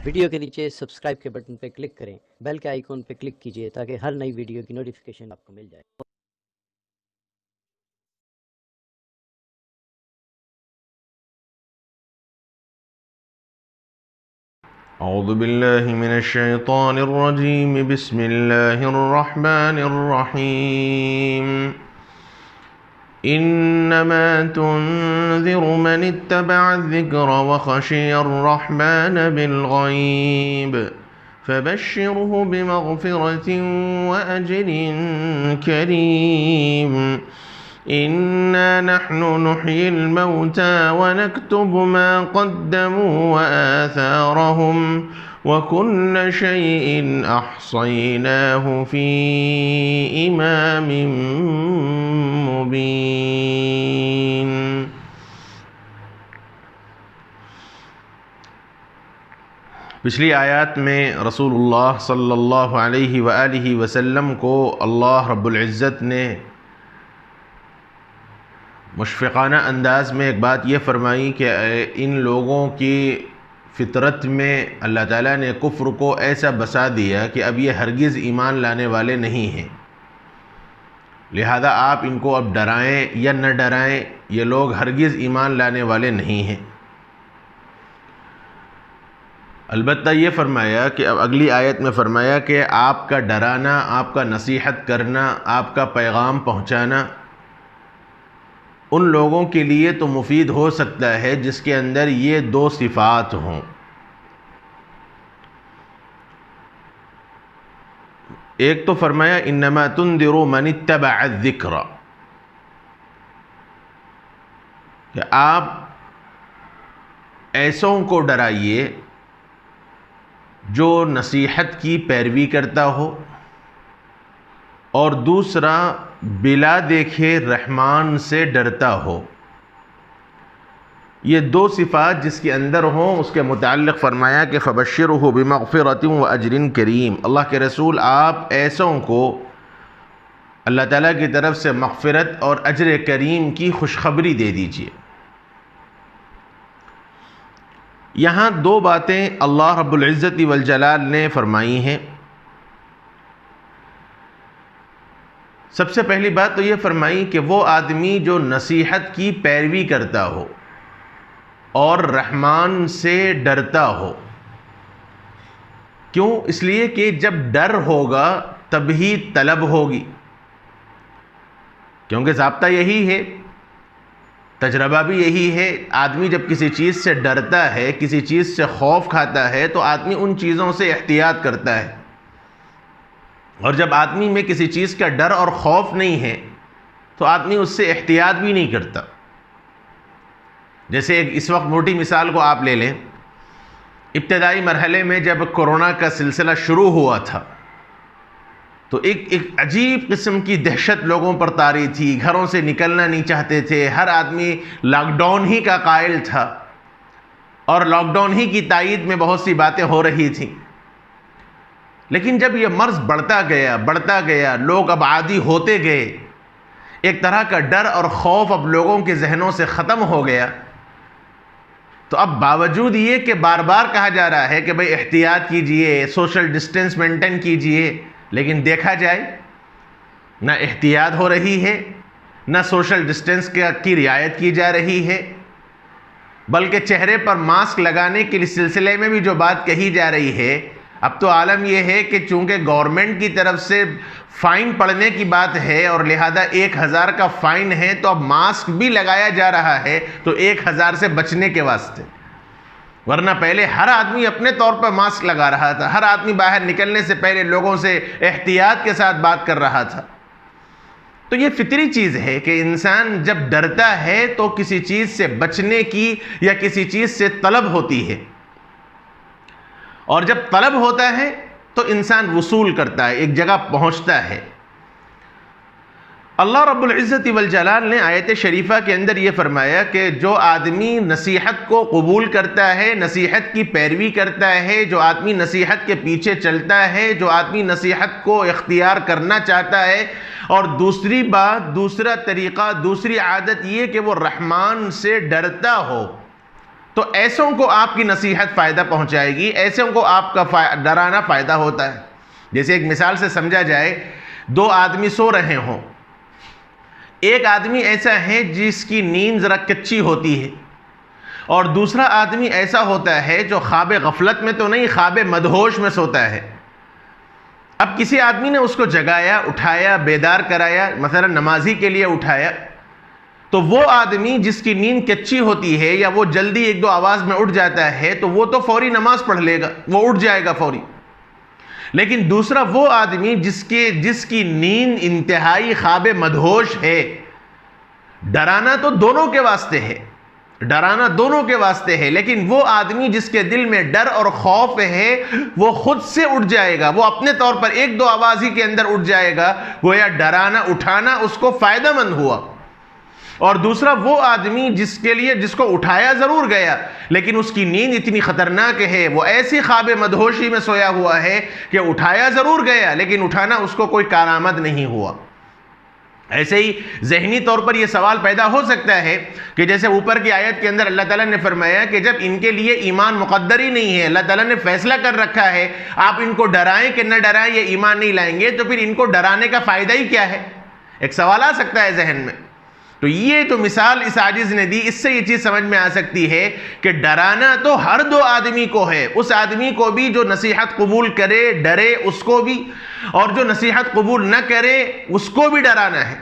Video کے نیچے subscribe کے بٹن پہ کلک کریں، بیل کے آئیکن پہ کلک کیجئے تاکہ ہر نئی ویڈیو کی نوٹیفیکیشن آپ کو مل جائے۔ اعوذ باللہ من الشیطان الرجیم بسم اللہ الرحمن الرحیم انما تنذر من اتبع الذکر وخشی الرحمن بالغیب فبشره بمغفرة وأجر كريم إنا نحن نحيي الموتى ونكتب ما قدموا وآثارهم وكل شيء أحصيناه في إمام مبين۔ پچھلی آیات میں رسول اللہ صلی اللہ علیہ وآلہ وسلم کو اللہ رب العزت نے مشفقانہ انداز میں ایک بات یہ فرمائی کہ ان لوگوں کی فطرت میں اللہ تعالیٰ نے کفر کو ایسا بسا دیا کہ اب یہ ہرگز ایمان لانے والے نہیں ہیں، لہذا آپ ان کو اب ڈرائیں یا نہ ڈرائیں، یہ لوگ ہرگز ایمان لانے والے نہیں ہیں۔ البتہ یہ فرمایا کہ اب اگلی آیت میں فرمایا کہ آپ کا ڈرانا، آپ کا نصیحت کرنا، آپ کا پیغام پہنچانا ان لوگوں کے لیے تو مفید ہو سکتا ہے جس کے اندر یہ دو صفات ہوں۔ ایک تو فرمایا انما تنذر من اتبع الذکر، کہ آپ ایسوں کو ڈرائیے جو نصیحت کی پیروی کرتا ہو، اور دوسرا بلا دیکھے رحمان سے ڈرتا ہو۔ یہ دو صفات جس کے اندر ہوں اس کے متعلق فرمایا کہ فبشرہ بمغفرۃ واجر کریم، اللہ کے رسول آپ ایسوں کو اللہ تعالیٰ کی طرف سے مغفرت اور اجر کریم کی خوشخبری دے دیجیے۔ یہاں دو باتیں اللہ رب العزت والجلال نے فرمائی ہیں۔ سب سے پہلی بات تو یہ فرمائی کہ وہ آدمی جو نصیحت کی پیروی کرتا ہو اور رحمان سے ڈرتا ہو۔ کیوں؟ اس لیے کہ جب ڈر ہوگا تبھی طلب ہوگی، کیونکہ ضابطہ یہی ہے، تجربہ بھی یہی ہے۔ آدمی جب کسی چیز سے ڈرتا ہے، کسی چیز سے خوف کھاتا ہے تو آدمی ان چیزوں سے احتیاط کرتا ہے، اور جب آدمی میں کسی چیز کا ڈر اور خوف نہیں ہے تو آدمی اس سے احتیاط بھی نہیں کرتا۔ جیسے اس وقت موٹی مثال کو آپ لے لیں، ابتدائی مرحلے میں جب کورونا کا سلسلہ شروع ہوا تھا تو ایک عجیب قسم کی دہشت لوگوں پر طاری تھی، گھروں سے نکلنا نہیں چاہتے تھے، ہر آدمی لاک ڈاؤن ہی کا قائل تھا، اور لاک ڈاؤن ہی کی تائید میں بہت سی باتیں ہو رہی تھیں۔ لیکن جب یہ مرض بڑھتا گیا، لوگ اب عادی ہوتے گئے، ایک طرح کا ڈر اور خوف اب لوگوں کے ذہنوں سے ختم ہو گیا، تو اب باوجود یہ کہ بار بار کہا جا رہا ہے کہ بھئی احتیاط کیجئے، سوشل ڈسٹنس مینٹین کیجئے، لیکن دیکھا جائے نہ احتیاط ہو رہی ہے، نہ سوشل ڈسٹنس کی رعایت کی جا رہی ہے، بلکہ چہرے پر ماسک لگانے کے سلسلے میں بھی جو بات کہی جا رہی ہے، اب تو عالم یہ ہے کہ چونکہ گورنمنٹ کی طرف سے فائن پڑنے کی بات ہے اور لہذا 1000 کا فائن ہے، تو اب ماسک بھی لگایا جا رہا ہے تو 1000 سے بچنے کے واسطے، ورنہ پہلے ہر آدمی اپنے طور پر ماسک لگا رہا تھا، ہر آدمی باہر نکلنے سے پہلے لوگوں سے احتیاط کے ساتھ بات کر رہا تھا۔ تو یہ فطری چیز ہے کہ انسان جب ڈرتا ہے تو کسی چیز سے بچنے کی یا کسی چیز سے طلب ہوتی ہے، اور جب طلب ہوتا ہے تو انسان وصول کرتا ہے، ایک جگہ پہنچتا ہے۔ اللہ رب العزت والجلال نے آیت شریفہ کے اندر یہ فرمایا کہ جو آدمی نصیحت کو قبول کرتا ہے، نصیحت کی پیروی کرتا ہے، جو آدمی نصیحت کے پیچھے چلتا ہے، جو آدمی نصیحت کو اختیار کرنا چاہتا ہے، اور دوسری بات، دوسرا طریقہ، دوسری عادت یہ کہ وہ رحمان سے ڈرتا ہو، تو ایسوں کو آپ کی نصیحت فائدہ پہنچائے گی، ایسوں کو آپ کا ڈرانا فائدہ ہوتا ہے۔ جیسے ایک مثال سے سمجھا جائے، دو آدمی سو رہے ہوں، ایک آدمی ایسا ہے جس کی نیند ذرا کچی ہوتی ہے، اور دوسرا آدمی ایسا ہوتا ہے جو خواب غفلت میں تو نہیں، خواب مدہوش میں سوتا ہے۔ اب کسی آدمی نے اس کو جگایا، اٹھایا، بیدار کرایا، مثلا نمازی کے لیے اٹھایا، تو وہ آدمی جس کی نیند کچی ہوتی ہے یا وہ جلدی ایک دو آواز میں اٹھ جاتا ہے تو وہ تو فوری نماز پڑھ لے گا، وہ اٹھ جائے گا فوری۔ لیکن دوسرا وہ آدمی جس کی نیند انتہائی خواب مدہوش ہے، ڈرانا تو دونوں کے واسطے ہے، ڈرانا دونوں کے واسطے ہے، لیکن وہ آدمی جس کے دل میں ڈر اور خوف ہے وہ خود سے اٹھ جائے گا، وہ اپنے طور پر ایک دو آواز ہی کے اندر اٹھ جائے گا، گویا ڈرانا اٹھانا اس کو فائدہ مند ہوا۔ اور دوسرا وہ آدمی جس کو اٹھایا ضرور گیا، لیکن اس کی نیند اتنی خطرناک ہے، وہ ایسی خواب مدہوشی میں سویا ہوا ہے کہ اٹھایا ضرور گیا لیکن اٹھانا اس کو کوئی کارآمد نہیں ہوا۔ ایسے ہی ذہنی طور پر یہ سوال پیدا ہو سکتا ہے کہ جیسے اوپر کی آیت کے اندر اللہ تعالیٰ نے فرمایا کہ جب ان کے لیے ایمان مقدر ہی نہیں ہے، اللہ تعالیٰ نے فیصلہ کر رکھا ہے، آپ ان کو ڈرائیں کہ نہ ڈرائیں یہ ایمان نہیں لائیں گے، تو پھر ان کو ڈرانے کا فائدہ ہی کیا ہے؟ ایک سوال آ سکتا ہے ذہن میں۔ تو یہ جو مثال اس عاجز نے دی، اس سے یہ چیز سمجھ میں آ سکتی ہے کہ ڈرانا تو ہر دو آدمی کو ہے، اس آدمی کو بھی جو نصیحت قبول کرے ڈرے اس کو بھی، اور جو نصیحت قبول نہ کرے اس کو بھی ڈرانا ہے۔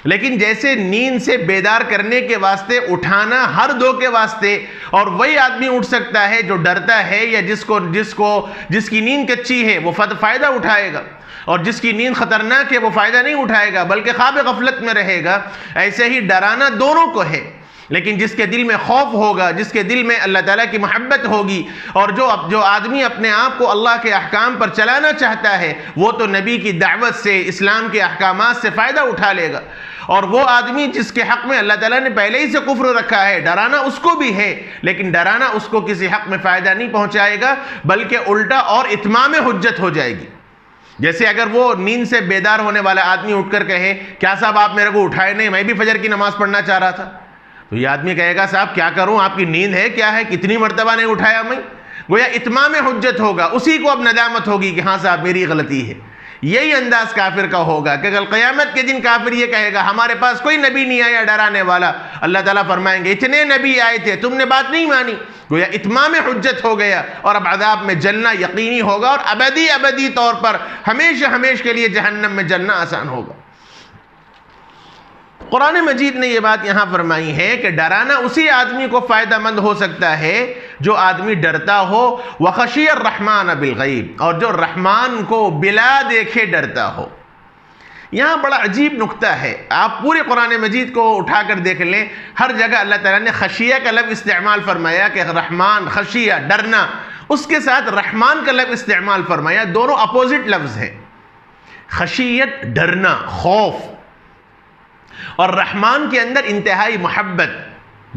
لیکن جیسے نیند سے بیدار کرنے کے واسطے اٹھانا ہر دو کے واسطے، اور وہی آدمی اٹھ سکتا ہے جو ڈرتا ہے یا جس کی نیند کچی ہے وہ فائدہ اٹھائے گا، اور جس کی نیند خطرناک ہے وہ فائدہ نہیں اٹھائے گا بلکہ خواب غفلت میں رہے گا۔ ایسے ہی ڈرانا دونوں کو ہے، لیکن جس کے دل میں خوف ہوگا، جس کے دل میں اللہ تعالیٰ کی محبت ہوگی، اور جو آدمی اپنے آپ کو اللہ کے احکام پر چلانا چاہتا ہے، وہ تو نبی کی دعوت سے، اسلام کے احکامات سے فائدہ اٹھا لے گا۔ اور وہ آدمی جس کے حق میں اللہ تعالیٰ نے پہلے ہی سے کفر رکھا ہے، ڈرانا اس کو بھی ہے، لیکن ڈرانا اس کو کسی حق میں فائدہ نہیں پہنچائے گا بلکہ الٹا اور اتمام حجت ہو جائے گی۔ جیسے اگر وہ نیند سے بیدار ہونے والا آدمی اٹھ کر کہے، کیا صاحب آپ میرے کو اٹھائے نہیں، میں بھی فجر کی نماز پڑھنا چاہ رہا تھا، تو یہ آدمی کہے گا صاحب کیا کروں، آپ کی نیند ہے کیا ہے، کتنی مرتبہ نہیں اٹھایا میں، گویا اتمام حجت ہوگا، اسی کو اب ندامت ہوگی کہ ہاں صاحب میری غلطی ہے۔ یہی انداز کافر کا ہوگا کہ کل قیامت کے دن کافر یہ کہے گا ہمارے پاس کوئی نبی نہیں آیا ڈرانے والا، اللہ تعالیٰ فرمائیں گے اتنے نبی آئے تھے تم نے بات نہیں مانی، گویا اتمام حجت ہو گیا، اور اب عذاب میں جلنا یقینی ہوگا، اور ابدی طور پر ہمیشہ کے لیے جہنم میں جلنا آسان ہوگا۔ قرآن مجید نے یہ بات یہاں فرمائی ہے کہ ڈرانا اسی آدمی کو فائدہ مند ہو سکتا ہے جو آدمی ڈرتا ہو، وَخَشِيَ الرَّحْمَانَ بِالْغَيْبِ، اور جو رحمان کو بلا دیکھے ڈرتا ہو۔ یہاں بڑا عجیب نکتہ ہے، آپ پورے قرآن مجید کو اٹھا کر دیکھ لیں، ہر جگہ اللہ تعالیٰ نے خشیہ کا لفظ استعمال فرمایا کہ رحمان، خشیہ ڈرنا، اس کے ساتھ رحمان کا لفظ استعمال فرمایا، دونوں اپوزٹ لفظ ہیں۔ خشیت ڈرنا، خوف، اور رحمان کے اندر انتہائی محبت،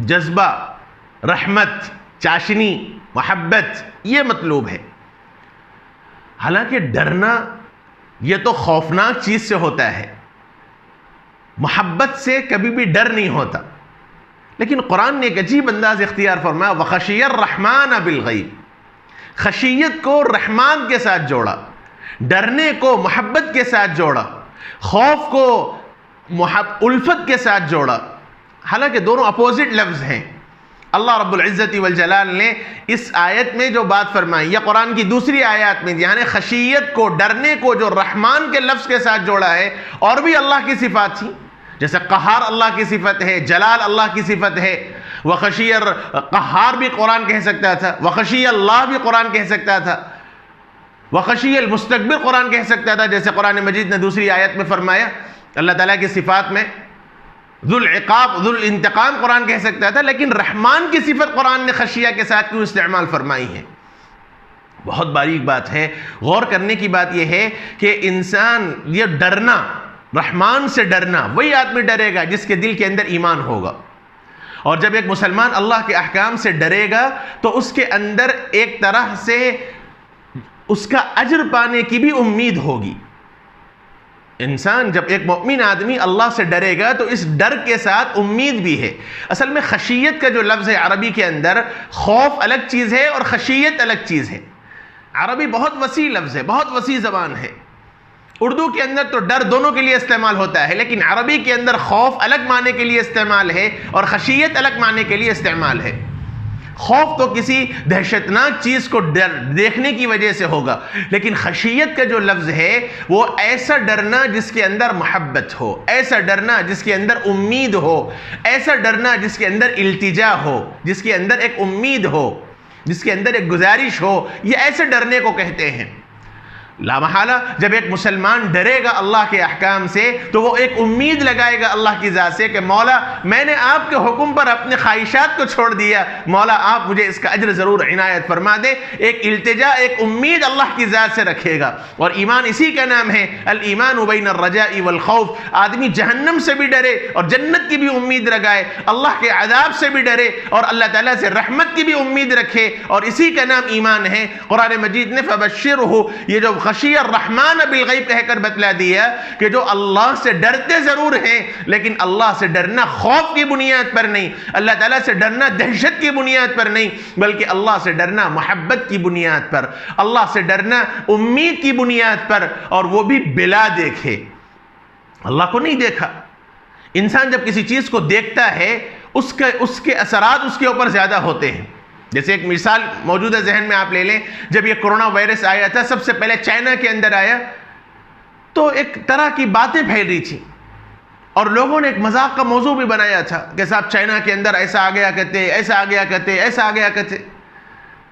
جذبہ، رحمت، چاشنی، محبت، یہ مطلوب ہے۔ حالانکہ ڈرنا یہ تو خوفناک چیز سے ہوتا ہے، محبت سے کبھی بھی ڈر نہیں ہوتا، لیکن قرآن نے ایک عجیب انداز اختیار فرمایا، وَخَشِيَ الرَّحْمَانَ بِالْغَيْبِ، خشیت کو رحمان کے ساتھ جوڑا، ڈرنے کو محبت کے ساتھ جوڑا، خوف کو الفت کے ساتھ جوڑا، حالانکہ دونوں اپوزٹ لفظ ہیں۔ اللہ رب العزت والجلال نے اس آیت میں جو بات فرمائی، یا قرآن کی دوسری آیات میں، یعنی خشیت کو، ڈرنے کو جو رحمان کے لفظ کے ساتھ جوڑا ہے، اور بھی اللہ کی صفات تھی، جیسے قہار اللہ کی صفت ہے، جلال اللہ کی صفت ہے، وخشی قہار بھی قرآن کہہ سکتا تھا، وخشی اللہ بھی قرآن کہہ سکتا تھا، وخشی المستکبر قرآن کہہ سکتا تھا، جیسے قرآن مجید نے دوسری آیت میں فرمایا اللہ تعالیٰ کی صفات میں ذو العقاب، ذو الانتقام قرآن کہہ سکتا تھا، لیکن رحمان کی صفت قرآن نے خشیہ کے ساتھ کیوں استعمال فرمائی ہے؟ بہت باریک بات ہے، غور کرنے کی بات یہ ہے کہ انسان یہ ڈرنا، رحمان سے ڈرنا، وہی آدمی ڈرے گا جس کے دل کے اندر ایمان ہوگا، اور جب ایک مسلمان اللہ کے احکام سے ڈرے گا تو اس کے اندر ایک طرح سے اس کا اجر پانے کی بھی امید ہوگی۔ انسان جب ایک مومن آدمی اللہ سے ڈرے گا تو اس ڈر کے ساتھ امید بھی ہے. اصل میں خشیت کا جو لفظ ہے عربی کے اندر، خوف الگ چیز ہے اور خشیت الگ چیز ہے. عربی بہت وسیع لفظ ہے، بہت وسیع زبان ہے. اردو کے اندر تو ڈر دونوں کے لیے استعمال ہوتا ہے، لیکن عربی کے اندر خوف الگ معنی کے لیے استعمال ہے اور خشیت الگ معنی کے لیے استعمال ہے. خوف تو کسی دہشتناک چیز کو دیکھنے کی وجہ سے ہوگا، لیکن خشیت کا جو لفظ ہے وہ ایسا ڈرنا جس کے اندر محبت ہو، ایسا ڈرنا جس کے اندر امید ہو، ایسا ڈرنا جس کے اندر التجا ہو، جس کے اندر ایک امید ہو، جس کے اندر ایک گزارش ہو. یہ ایسے ڈرنے کو کہتے ہیں. لا محالہ جب ایک مسلمان ڈرے گا اللہ کے احکام سے تو وہ ایک امید لگائے گا اللہ کی ذات سے کہ مولا میں نے آپ کے حکم پر اپنے خواہشات کو چھوڑ دیا، مولا آپ مجھے اس کا اجر ضرور عنایت فرما دے. ایک التجا، ایک امید اللہ کی ذات سے رکھے گا. اور ایمان اسی کا نام ہے الایمان بین الرجاء والخوف. آدمی جہنم سے بھی ڈرے اور جنت کی بھی امید لگائے، اللہ کے عذاب سے بھی ڈرے اور اللہ تعالیٰ سے رحمت کی بھی امید رکھے، اور اسی کا نام ایمان ہے. قرآن مجید نے فبشرہ، یہ جو خشی الرحمن بالغیب کہہ کر بتلا دیا کہ جو اللہ سے ڈرتے ضرور ہیں لیکن اللہ سے ڈرنا خوف کی بنیاد پر نہیں، اللہ تعالیٰ سے ڈرنا دہشت کی بنیاد پر نہیں، بلکہ اللہ سے ڈرنا محبت کی بنیاد پر، اللہ سے ڈرنا امید کی بنیاد پر، اور وہ بھی بلا دیکھے. اللہ کو نہیں دیکھا. انسان جب کسی چیز کو دیکھتا ہے اس کے اثرات اس کے اوپر زیادہ ہوتے ہیں. جیسے ایک مثال موجودہ ذہن میں آپ لے لیں، جب یہ کرونا وائرس آیا تھا سب سے پہلے چائنا کے اندر آیا تو ایک طرح کی باتیں پھیل رہی تھی اور لوگوں نے ایک مذاق کا موضوع بھی بنایا تھا کہ صاحب چائنا کے اندر ایسا آ گیا کہتے، ایسا آ گیا کہتے، ایسا آ گیا کہتے.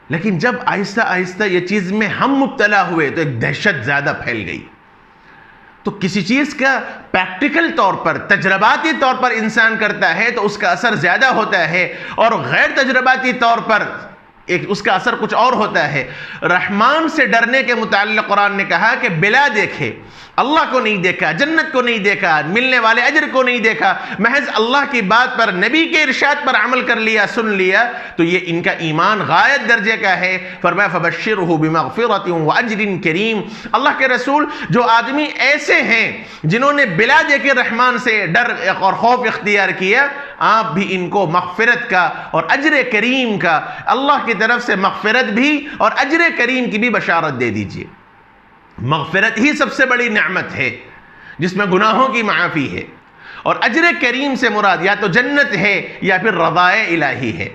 لیکن جب آہستہ آہستہ یہ چیز میں ہم مبتلا ہوئے تو ایک دہشت زیادہ پھیل گئی. تو کسی چیز کا پریکٹیکل طور پر، تجرباتی طور پر انسان کرتا ہے تو اس کا اثر زیادہ ہوتا ہے، اور غیر تجرباتی طور پر اس کا اثر کچھ اور ہوتا ہے. رحمان سے ڈرنے کے متعلق قرآن نے کہا کہ بلا دیکھے، اللہ کو نہیں دیکھا، جنت کو نہیں دیکھا، ملنے والے اجر کو نہیں دیکھا، محض اللہ کی بات پر، نبی کے ارشاد پر عمل کر لیا، سن لیا، تو یہ ان کا ایمان غایت درجے کا ہے. فرمایا فبشرہ بمغفرۃ واجر کریم. اللہ کے رسول جو آدمی ایسے ہیں جنہوں نے بلا دیکھے رحمان سے ڈر اور خوف اختیار کیا، آپ بھی ان کو مغفرت کا اور اجر کریم کا، اللہ کی طرف سے مغفرت بھی اور اجر کریم کی بھی بشارت دے دیجئے. مغفرت ہی سب سے بڑی نعمت ہے جس میں گناہوں کی معافی ہے، اور اجر کریم سے مراد یا تو جنت ہے یا پھر رضائے الہی ہے.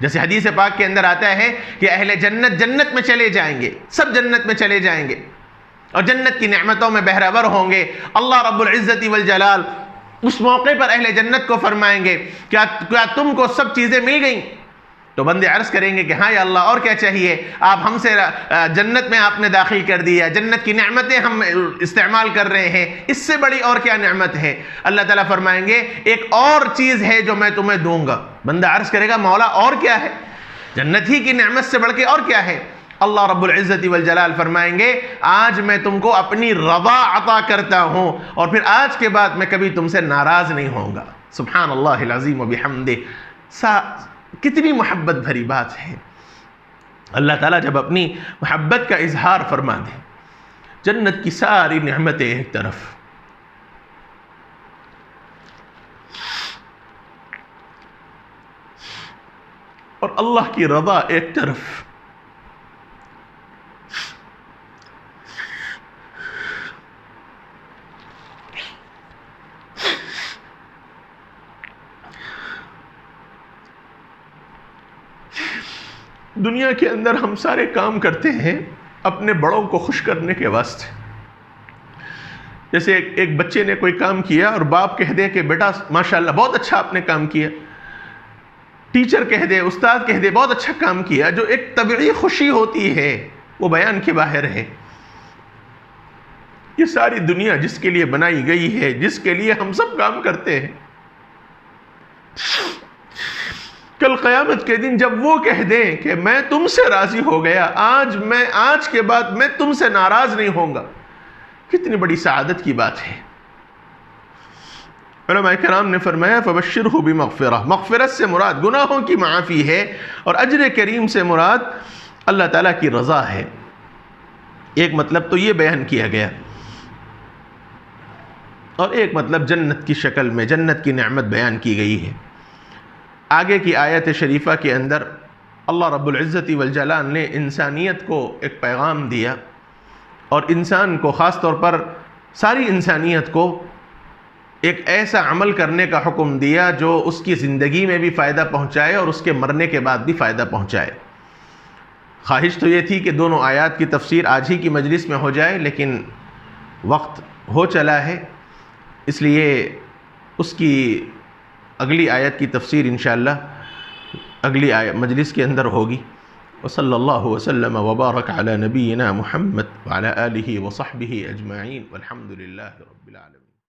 جیسے حدیث پاک کے اندر آتا ہے کہ اہل جنت جنت میں چلے جائیں گے، سب جنت میں چلے جائیں گے اور جنت کی نعمتوں میں بہرہ ور ہوں گے. اللہ رب العزت والجلال اس موقع پر اہل جنت کو فرمائیں گے کیا تم کو سب چیزیں مل گئیں؟ تو بندے عرض کریں گے کہ ہاں یا اللہ، اور کیا چاہیے؟ آپ ہم سے جنت میں آپ نے داخل کر دیا، جنت کی نعمتیں ہم استعمال کر رہے ہیں، اس سے بڑی اور کیا نعمت ہے؟ اللہ تعالیٰ فرمائیں گے ایک اور چیز ہے جو میں تمہیں دوں گا. بندہ عرض کرے گا مولا اور کیا ہے؟ جنت ہی کی نعمت سے بڑھ کے اور کیا ہے؟ اللہ رب العزت والجلال فرمائیں گے آج میں تم کو اپنی رضا عطا کرتا ہوں اور پھر آج کے بعد میں کبھی تم سے ناراض نہیں ہوں گا. سبحان اللہ العظیم و بحمدہ. کتنی محبت بھری بات ہے. اللہ تعالیٰ جب اپنی محبت کا اظہار فرما دے، جنت کی ساری نعمتیں ایک طرف، اور اللہ کی رضا ایک طرف، دنیا کے اندر ہم سارے کام کرتے ہیں اپنے بڑوں کو خوش کرنے کے واسطے. جیسے ایک بچے نے کوئی کام کیا اور باپ کہہ دے کہ بیٹا ماشاءاللہ بہت اچھا آپ نے کام کیا، ٹیچر کہہ دے، استاد کہہ دے بہت اچھا کام کیا، جو ایک طبعی خوشی ہوتی ہے وہ بیان کے باہر ہے. یہ ساری دنیا جس کے لیے بنائی گئی ہے، جس کے لیے ہم سب کام کرتے ہیں، کل قیامت کے دن جب وہ کہہ دیں کہ میں تم سے راضی ہو گیا، آج کے بعد میں تم سے ناراض نہیں ہوں گا، کتنی بڑی سعادت کی بات ہے. علماء کرام نے فرمایا فبشرہ بمغفرہ، مغفرت سے مراد گناہوں کی معافی ہے اور اجر کریم سے مراد اللہ تعالیٰ کی رضا ہے. ایک مطلب تو یہ بیان کیا گیا. اور ایک مطلب جنت کی شکل میں جنت کی نعمت بیان کی گئی ہے۔ آگے کی آیت شریفہ کے اندر اللہ رب العزت والجلال نے انسانیت کو ایک پیغام دیا، اور انسان کو خاص طور پر ساری انسانیت کو ایک ایسا عمل کرنے کا حکم دیا جو اس کی زندگی میں بھی فائدہ پہنچائے اور اس کے مرنے کے بعد بھی فائدہ پہنچائے۔ خواہش تو یہ تھی کہ دونوں آیات کی تفسیر آج ہی کی مجلس میں ہو جائے، لیکن وقت ہو چلا ہے، اس لیے اس کی اگلی آیت کی تفسیر انشاءاللہ اگلی مجلس کے اندر ہوگی۔ وصلی اللہ وسلم وبارک علی نبینا محمد وعلی آلہ وصحبہ اجمعین والحمد للہ رب العالمین۔